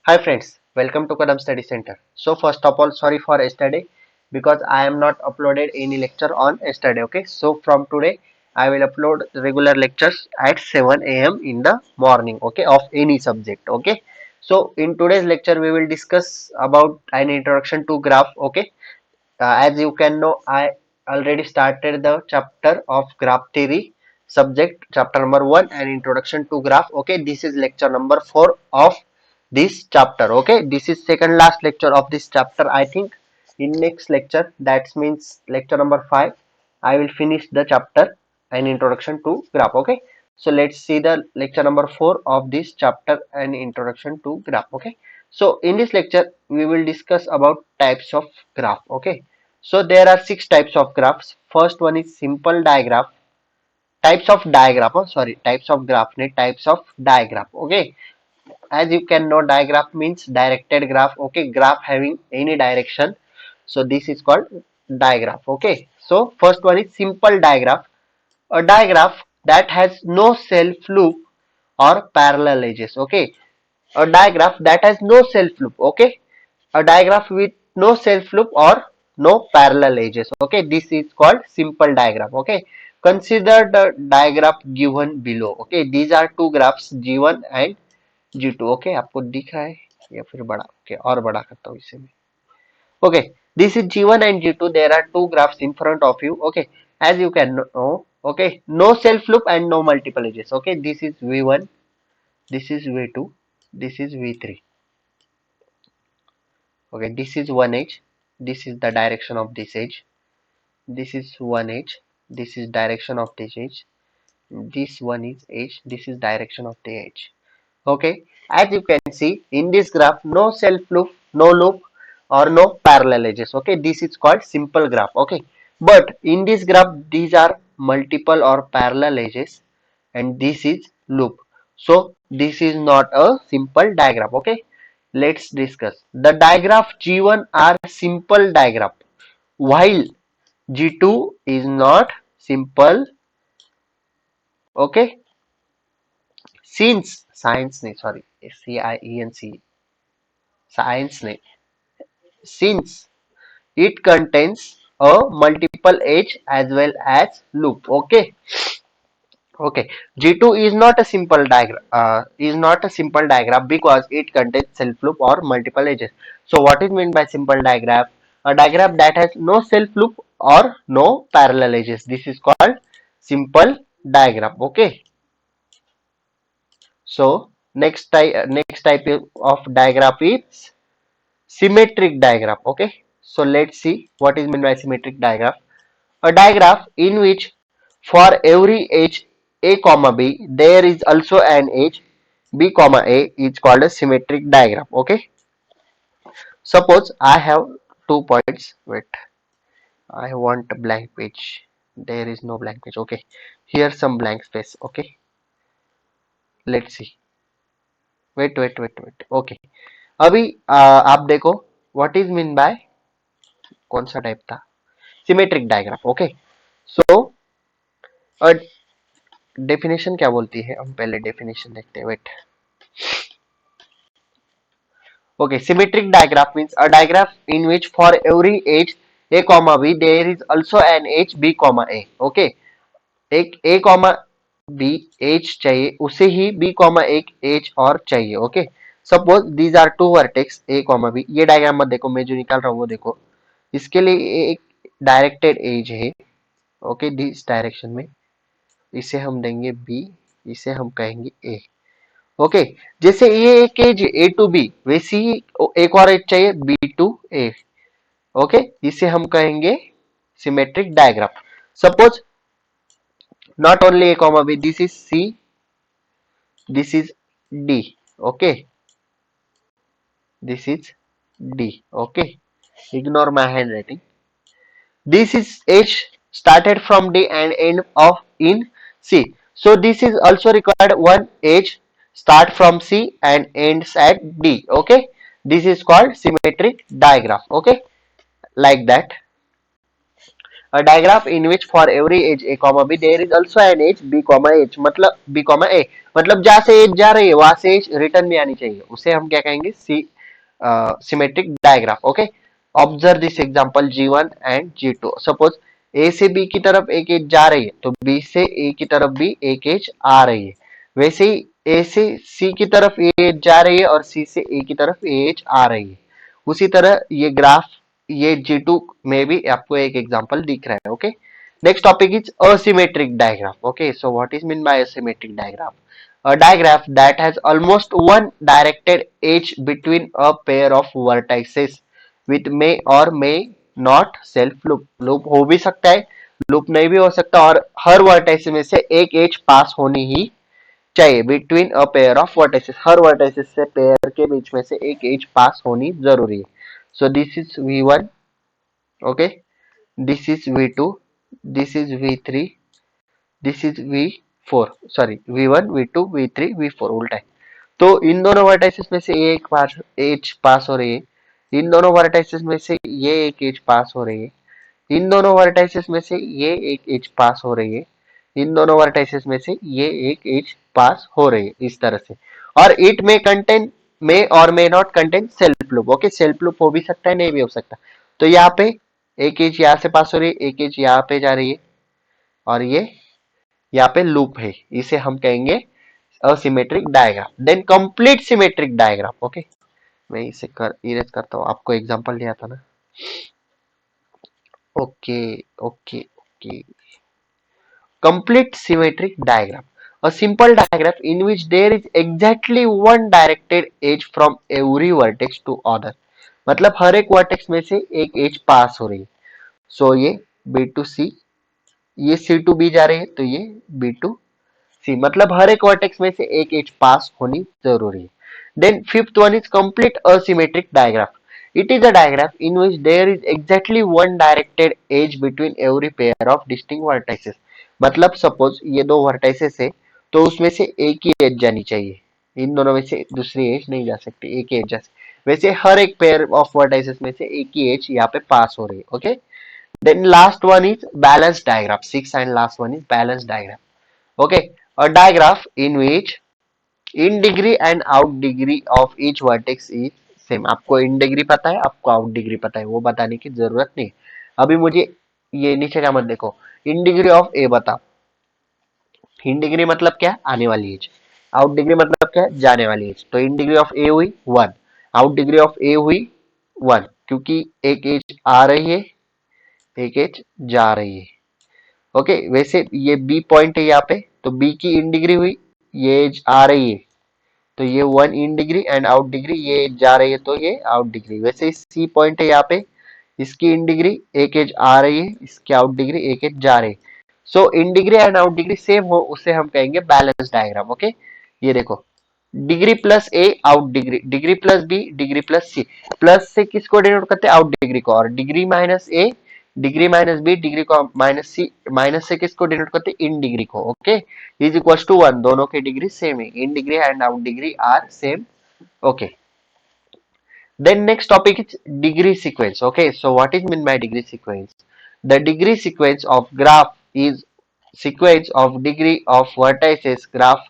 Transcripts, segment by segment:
Hi friends, welcome to Kadam Study Center. So first of all, sorry for yesterday because I am not uploaded any lecture on yesterday. Okay, so from today I will upload regular lectures at 7 a.m. in the morning. Okay, of any subject. Okay, so in today's lecture we will discuss about an introduction to graph. Okay, as you can know, I already started the chapter of graph theory subject, chapter number 1 and introduction to graph. Okay, this is lecture number 4 of this chapter. Okay, this is second last lecture of this chapter. I think in next lecture, that means lecture number 5, I will finish the chapter and introduction to graph. Okay, so let's see the lecture number 4 of this chapter and introduction to graph. Okay, so in this lecture we will discuss about types of graph. Okay, so there are 6 types of graphs. First one is simple diagram. Types of diagram. Oh, sorry, types of graph. Not types of diagram. Okay, as you can know, diagram means directed graph. Okay, graph having any direction. So this is called diagram. Okay, so first one is simple diagram. A diagram that has no self loop or parallel edges. Okay, a diagram that has no self loop. Okay, a diagram with no self loop or no parallel edges. Okay, this is called simple diagram. Okay, consider the diagram given below. Okay, these are two graphs G1 and G2. Okay, आपको दिख रहा है या फिर बड़ा? Okay, और बड़ा करता हूँ इसे मैं. Okay, this is G1 and G2. There are two graphs in front of you. Okay, as you can know. Okay, no self loop and no multiple edges. Okay, this is V1, this is V2, this is V3. Okay, this is one edge, this is the direction of this edge, this is one edge, this is direction of this edge, this one is edge, this is direction of the edge. Okay, as you can see in this graph, no self loop, no loop or no parallel edges. Okay, this is called simple graph. Okay, but in this graph these are multiple or parallel edges and this is loop, so this is not a simple diagram. Okay, let's discuss. The diagram G1 are simple diagram while G2 is not simple. Okay, since science sorry, CIENC science since it contains a multiple edge as well as loop. Okay, okay, G2 is not a simple diagram, because it contains self loop or multiple edges. So what is meant by simple diagram? A diagram that has no self loop or no parallel edges. This is called simple diagram. Okay, so next type of diagram is symmetric diagram. Okay, so let's see what is meant by symmetric diagram. A diagram in which for every edge a comma b there is also an edge b comma a is called a symmetric diagram. Okay, suppose I have 2 points. Wait, I want a blank page. There is no blank page. Okay, here some blank space. Okay, let's see. Wait. Okay, अभी आप देखो what is mean by कौन सा type था, symmetric diagram. Okay, so definition क्या बोलती है, हम पहले डेफिनेशन देखते हैं. Wait. Okay, symmetric diagram means a diagram in which for every edge a comma b there is also an edge b comma a. Okay, एक a comma b edge चाहिए, उसे ही b comma एक edge और चाहिए. Okay, suppose these are two vertex a comma b. ये diagram मत देखो, मैं जो निकाल रहा हूँ वो देखो. इसके लिए एक डायरेक्टेड एज है. ओके, दिस डायरेक्शन में इसे हम देंगे b, इसे हम कहेंगे a. ओके, जैसे ये एक एज ए टू बी, वैसे ही एक और एज चाहिए बी टू ए. ओके, इसे हम कहेंगे symmetric diagram. Suppose not only A comma B, this is C, this is D. Okay, this is D. Okay, ignore my handwriting. This is H started from D and end of in C. So this is also required one H start from C and ends at D. Okay, this is called symmetric diagram. Okay, like that. A diagram in which for every edge a comma b there is also an edge b comma h, मतलब b comma a. मतलब जहां से as जा रही है वहां से as return भी आनी चाहिए, उसे हम क्या कहेंगे, symmetric digraph. Okay, observe this example G1 and G2। Suppose A से बी की तरफ एक एज जा रही है तो बी से ए की तरफ भी एक एज आ रही है, वैसे ही ए से सी की तरफ एज जा रही है और सी से ए की तरफ एज आ रही है। उसी तरह ये ग्राफ, ये G2 में भी आपको एक एग्जांपल दिख रहा है। Okay, next topic is asymmetric diagram. Okay, so what is mean by asymmetric diagram? A diagram that has almost one directed edge between a pair of vertices with may or may not self loop। loop हो भी सकता है, loop नहीं भी हो सकता, और हर vertex में से एक edge पास होनी ही चाहिए। between a pair of vertices, her vertices से पेयर के बीच में से एक edge पास होनी जरूरी है। so this is V1, okay, this is V2, this is V3, this is V4, sorry V1, V2, V3, V4 उल्टा है। तो इन दोनों वर्टाइसेस में से ये एक पास एज पास हो रही है, इन दोनों वर्टाइसेस में से ये एक एज पास हो रही है, इन दोनों वर्टाइसेस में से ये एक एज पास हो रही है, इन दोनों वर्टाइसेस में से ये एक एज पास हो रही है, इस तरह से। और इट में कंटेन, मे और may not contain self loop. Okay, self loop हो भी सकता है, नहीं भी हो सकता। तो यहाँ पे एक एज यहाँ से पास हो रही है, एक एज यहाँ पे जा रही है, और ये यहाँ पे लूप है, इसे हम कहेंगे asymmetric diagram. Then complete symmetric diagram. Okay, मैं इसे इरेज करता हूँ, आपको एग्जांपल दिया था ना। Okay okay okay, complete symmetric diagram, a simple diagram in which there is exactly one directed edge from every vertex to other। मतलब हर एक वर्टेक्स में से एक एज पास हो रही है। सो ये बी टू सी, ये सी टू बी जा रही है, तो ये बी टू सी, मतलब हर एक वर्टेक्स में से एक एज पास होनी जरूरी है। Then fifth one is complete asymmetric digraph. It is a digraph in which there is exactly one directed edge between every pair of distinct vertices. मतलब सपोज ये दो वर्टाइसेस है, तो उसमें से एक ही एज जानी चाहिए, इन दोनों में से दूसरी एज नहीं जा सकती, एक ही एज जा सकती। वैसे हर एक पेयर ऑफ वर्टाइसेस में से एक ही एज यहाँ पे पास हो रही है। Okay, then last one is balance digraph. Six and last one is balance digraph. Okay, a digraph in which in degree and out degree of each vertex is same। आपको in degree पता है, आपको out degree पता है, वो बताने की जरूरत नहीं। अभी मुझे ये नीचे का मत देखो, इन डिग्री ऑफ ए बताओ। इन डिग्री मतलब क्या, आने वाली एज। आउट डिग्री मतलब क्या, जाने वाली एज। तो इन डिग्री ऑफ ए हुई 1, आउट डिग्री ऑफ ए हुई 1, क्योंकि एक एज आ रही है, एक एज जा रही है। ओके, वैसे ये बी पॉइंट है यहाँ पे, तो बी की इन डिग्री हुई, ये एज आ रही है, तो ये 1 इन डिग्री, एंड आउट डिग्री ये एज जा रही है, तो ये आउट डिग्री। वैसे सी पॉइंट है यहाँ पे, इसकी इन डिग्री एक एज आ रही है, इसकी आउट डिग्री एक एज जा रही है। So in degree and out degree same हो, उसे हम कहेंगे बैलेंस डायग्राम। ओके, ये देखो, degree plus A out degree, degree plus B degree plus C. Plus से किसको डिनोट करते हैं, आउट डिग्री को, और degree minus A degree minus B degree को माइनस सी, माइनस से किसको डिनोट करते हैं, इन डिग्री को। ओके, इज इक्वल टू 1, दोनों की डिग्री सेम है, इन degree and out degree are same. Okay, then next topic is degree sequence। Okay, so what is mean by degree sequence? The degree sequence of graph is sequence of degree of vertices graph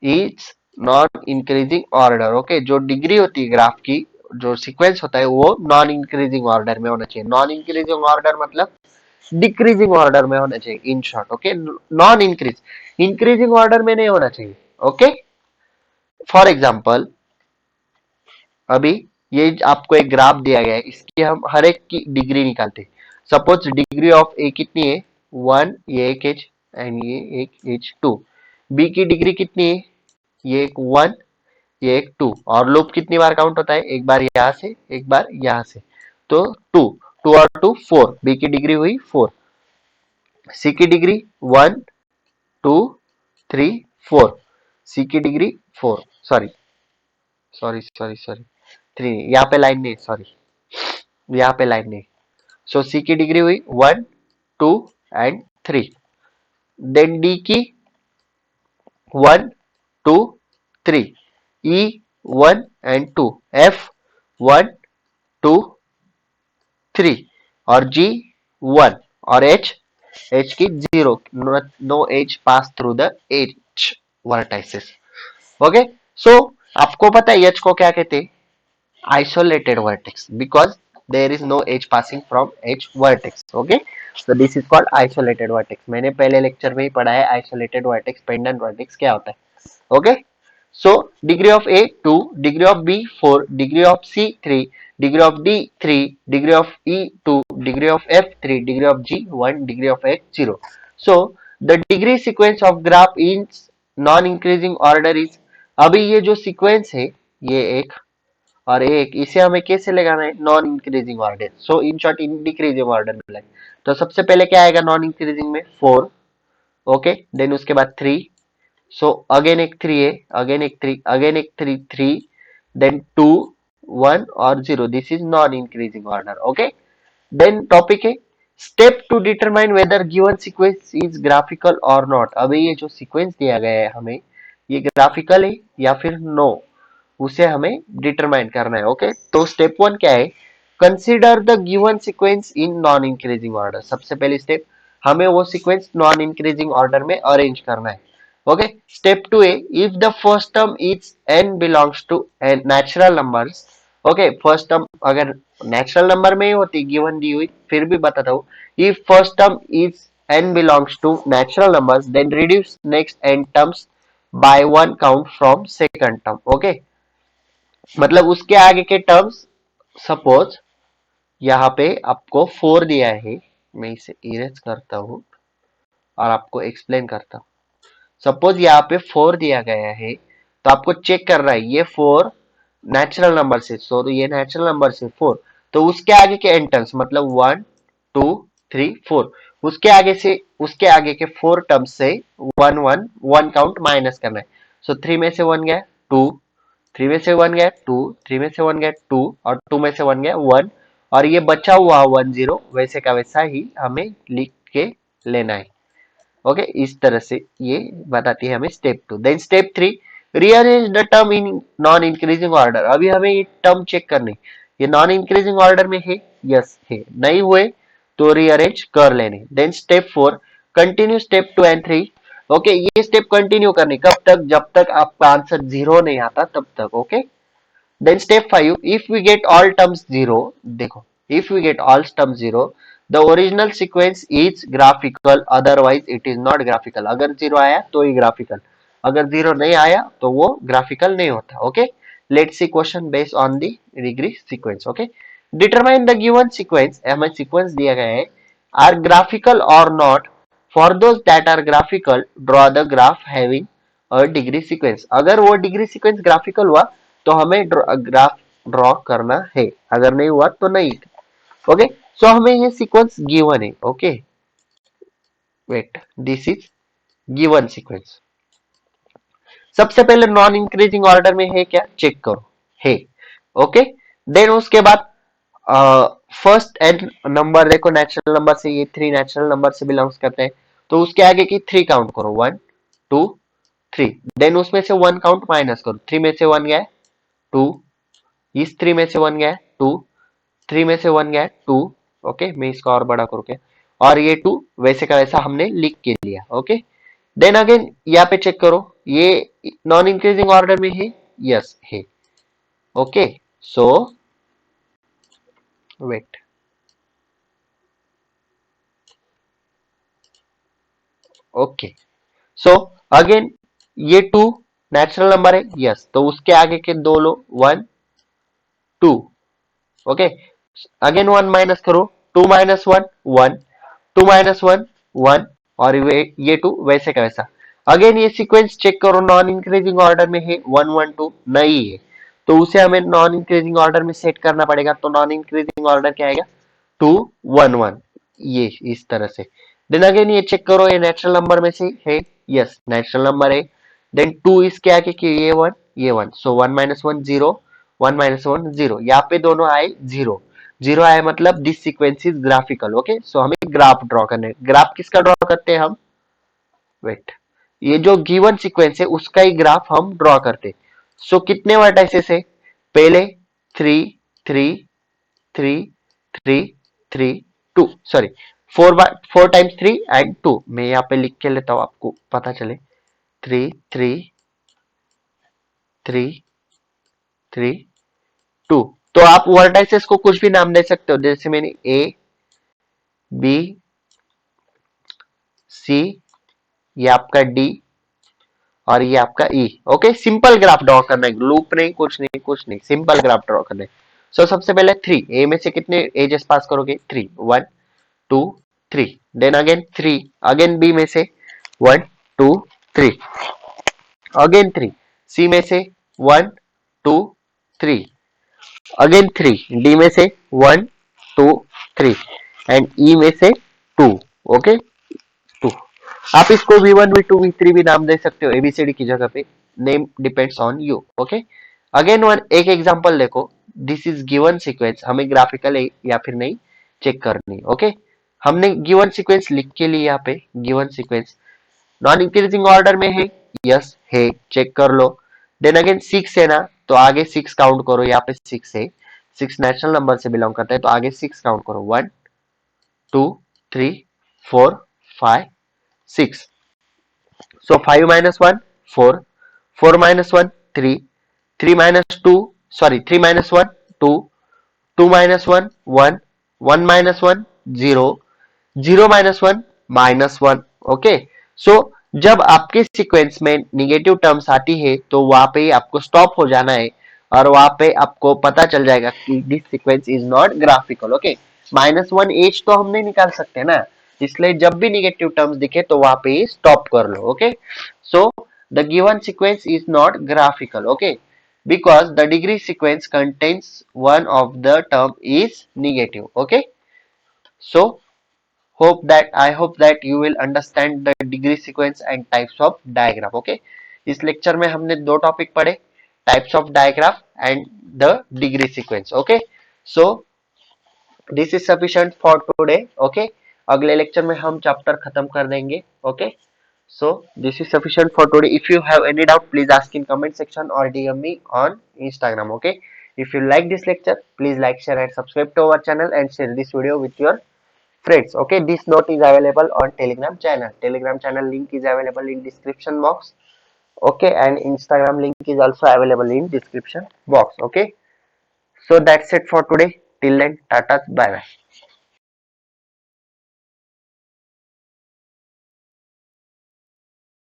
is non increasing order. Okay, जो degree होती है graph की, जो sequence होता है वो non increasing order में होना चाहिए। नॉन इंक्रीजिंग ऑर्डर मतलब डिक्रीजिंग ऑर्डर में होना चाहिए, in short. Okay, non increase, increasing order में नहीं होना चाहिए। ओके, फॉर एग्जाम्पल अभी ये आपको एक ग्राफ दिया गया है, इसकी हम हर एक की डिग्री निकालते हैं। सपोज डिग्री ऑफ ए कितनी है, 1, ये एक एज, एंड ये एक एज 2। बी की डिग्री कितनी है, ये एक 1, ये एक 2, और लूप कितनी बार काउंट होता है, एक बार यहाँ से एक बार यहाँ से, तो 2, 2 और 2 4, बी की डिग्री हुई 4। सी की डिग्री 1 2 3 4, सी की degree 4, sorry sorry sorry sorry 3, यहाँ पे लाइन नहीं, सॉरी यहाँ पे लाइन नहीं। सो सी की डिग्री हुई 1 2 एंड 3। देन डी की 1 2 3, ई 1 एंड 2, एफ 1 2 3, और जी 1, और एच, एच की 0, no edge pass through the H. Vertices. Okay, so आपको पता है एज को क्या कहते हैं? Isolated vertex, because there is no edge passing from edge vertex. Okay, so this is called isolated vertex। मैंने पहले लेक्चर में ही पढ़ा है आइसोलेटेड वर्टेक्स, पेंडेंट वर्टेक्स क्या होता है। Okay, so degree of A 2, degree of B 4, degree of C 3, degree of D 3, degree of E 2, degree of F 3, degree of G 1, degree of H 0। so the degree sequence of graph in non increasing order is, अभी ये जो sequence है, ये एक और एक, इसे हमें कैसे लगाना है? Non increasing order. So in short in decreasing order में लगे। तो सबसे पहले क्या आएगा नॉन इंक्रीजिंग में? 4। ओके, देन उसके बाद 3। सो अगेन एक 3 है, अगेन एक 3, अगेन एक 3, 3, देन 2, 1 और 0। This is non increasing order. Okay, then topic है step to determine whether given sequence is graphical और नॉट। अभी ये जो सीक्वेंस दिया गया है हमें, ये ग्राफिकल है या फिर नो, उसे हमें डिटरमाइन करना है। ओके, तो स्टेप 1 क्या है? Consider the given sequence in non increasing order. सबसे पहली स्टेप, हमें वो सीक्वेंस नॉन इंक्रीजिंग ऑर्डर में अरेंज करना है। ओके, स्टेप 2 है if the first term is n belongs to an natural numbers. Okay, first term अगर नेचुरल नंबर में ही होती गिवन दी हुई, फिर भी बताता हूँ, if first term is n belongs to natural numbers then reduce next n terms by 1 count from second term. Okay, मतलब उसके आगे के टर्म्स, सपोज यहाँ पे आपको 4 दिया है, मैं इसे इरेज करता हूँ और आपको एक्सप्लेन करता हूँ। सपोज यहाँ पे 4 दिया गया है, तो आपको चेक करना है ये 4 नेचुरल नंबर से, सो तो ये नेचुरल नंबर से 4, तो उसके आगे के एन टर्म्स मतलब 1 2 3 4, उसके आगे के 4 टर्म्स से 1 काउंट माइनस करना है। सो 3 में से 1 गया 2, 3 में से 1 गया 2, 3 में से 1 गया 2 और 2 में से 1 गया 1, और ये बचा हुआ 1 0 वैसे का वैसा ही हमें लिख के लेना है। ओके, इस तरह से ये बताती है हमें step 2। Then step 3, rearrange the term in non increasing order. अभी हमें ये टर्म चेक करने, ये नॉन इंक्रीजिंग ऑर्डर में है, यस है, नहीं हुए तो रीअरेंज कर लेने। Then step 4, continue step 2 and 3। Okay, ये स्टेप कंटिन्यू करने कब तक? जब तक आपका आंसर 0 नहीं आता तब तक। Okay, then step 5, if we get all terms 0, देखो, if we get all terms 0, the original sequence is graphical, otherwise it is not graphical। अगर 0 आया तो ही graphical, अगर 0 नहीं आया तो वो graphical नहीं होता। Okay, let's see question based on the degree sequence। Okay, determine the given sequence, हमें sequence दिया गया है, are graphical or not। for those that are graphical draw the graph having a degree sequence। अगर वो degree sequence graphical हुआ तो हमें graph draw करना है, अगर नहीं हुआ तो नहीं। ओके, सो हमें ये सीक्वेंस गिवन है। Okay, wait, this is given sequence. सबसे पहले नॉन इंक्रीजिंग ऑर्डर में है क्या? चेक करो, है। ओके, देन उसके बाद फर्स्ट एन नंबर देखो, नेचुरल नंबर से ये 3 नेचुरल नंबर से बिलोंग्स करते हैं, तो उसके आगे की 3 काउंट करो, 1 2 3, देन उसमें से 1 काउंट माइनस करो, 3 में से 1 गया 2, इस 3 में से 1 गया 2, 3 में से 1 गया 2। ओके, मैं इसको और बड़ा करूँ क्या, और ये 2 वैसे का वैसा हमने लिख के लिया। ओके, देन अगेन यहाँ पे चेक करो, ये नॉन इंक्रीजिंग ऑर्डर में है, यस है। ओके, सो वेट, ओके, सो अगेन ये 2 नेचुरल नंबर है, यस, तो उसके आगे के दो लो, 1 2। ओके, अगेन 1 माइनस करो, 2 माइनस 1 1, 2 माइनस 1 1, और ये 2 वैसे का वैसा। अगेन ये सीक्वेंस चेक करो, नॉन इंक्रीजिंग ऑर्डर में है, 1 1 2 नहीं है, तो उसे हमें नॉन इंक्रीजिंग ऑर्डर में सेट करना पड़ेगा। तो नॉन इंक्रीजिंग ऑर्डर क्या आएगा? 2 1 1, ये इस तरह से। देन अगेन ये चेक करो, ये नेचुरल नंबर में से है, यस नेचुरल नंबर है। देन 2 इसके आगे की ये 1, सो 1 माइनस 1 0, 1 माइनस 1 0, यहाँ पे दोनों आए 0 0 आए, मतलब this sequence is graphical. Okay, so हमें ग्राफ ड्रॉ करना है। ग्राफ किसका ड्रॉ करते हैं हम? वेट, ये जो गिवन सीक्वेंस है उसका ही ग्राफ हम ड्रॉ करते हैं। सो कितने वर्टाइसेस है? पहले 3 3 3 3 3 2, सॉरी 4 4 टाइम्स 3 एंड 2, मैं यहाँ पे लिख के लेता हूँ आपको पता चले। 3 3 3 3 2। तो आप वर्टाइसेस को कुछ भी नाम दे सकते हो, जैसे मैंने ए बी सी, ये आपका डी और ये आपका ई। ओके, सिंपल ग्राफ ड्रॉ करना है, लूप नहीं, कुछ नहीं, सिंपल ग्राफ ड्रॉ करना है। सो सबसे पहले 3, ए में से कितने एजेस पास करोगे? 3, 1 2 3। देन अगेन 3, अगेन बी में से 1 2 3, अगेन 3, सी में से 1 2 3, अगेन 3, डी में से 1 2 3 एंड ई में से 2। ओके, 2। आप इसको V1 V2 V3 भी नाम दे सकते हो एबीसीडी की जगह पे, name depends on you. Okay, again one एक एग्जांपल देखो, दिस इज गिवन सीक्वेंस, हमें ग्राफिकल या फिर नहीं चेक करनी। ओके, हमने गिवन सीक्वेंस लिख के लिए, यहाँ पे given sequence non increasing order में है, यस है, चेक कर लो। देन अगेन 6 है ना, तो आगे 6 काउंट करो, यहाँ पे 6 है, 6 नेचुरल नंबर से बिलोंग करता है, तो आगे 6 काउंट करो, 1 2 3 4 5 6। So 5 minus 1 4, 4 minus 1 3, 3 minus 2, sorry, 3 minus 1 2, 2 minus 1 1, 1 minus 1 0, 0 minus 1 minus 1। Okay, सो जब आपके सीक्वेंस में निगेटिव टर्म्स आती है तो वहां पे आपको स्टॉप हो जाना है, और वहां पे आपको पता चल जाएगा कि this sequence is not graphical. Okay, -1 एज तो हम नहीं निकाल सकते ना, इसलिए जब भी निगेटिव टर्म्स दिखे तो वहां पे स्टॉप कर लो। Okay, so the given sequence is not graphical. Okay, because the degree sequence contains one of the term is negative. Okay, so I hope that you will understand the degree sequence and types of diagram. Okay, इस lecture में हमने दो topic पढ़े, types of digraph and the degree sequence. Okay, so this is sufficient for today. Okay, अगले lecture में हम chapter खत्म कर देंगे। Okay, so this is sufficient for today. If you have any doubt, please ask in comment section or DM me on Instagram. Okay, if you like this lecture, please like, share and subscribe to our channel and share this video with your friends. Okay, this note is available on Telegram channel. Telegram channel link is available in description box. Okay, and Instagram link is also available in description box. Okay, so that's it for today. Till then, tata, bye bye.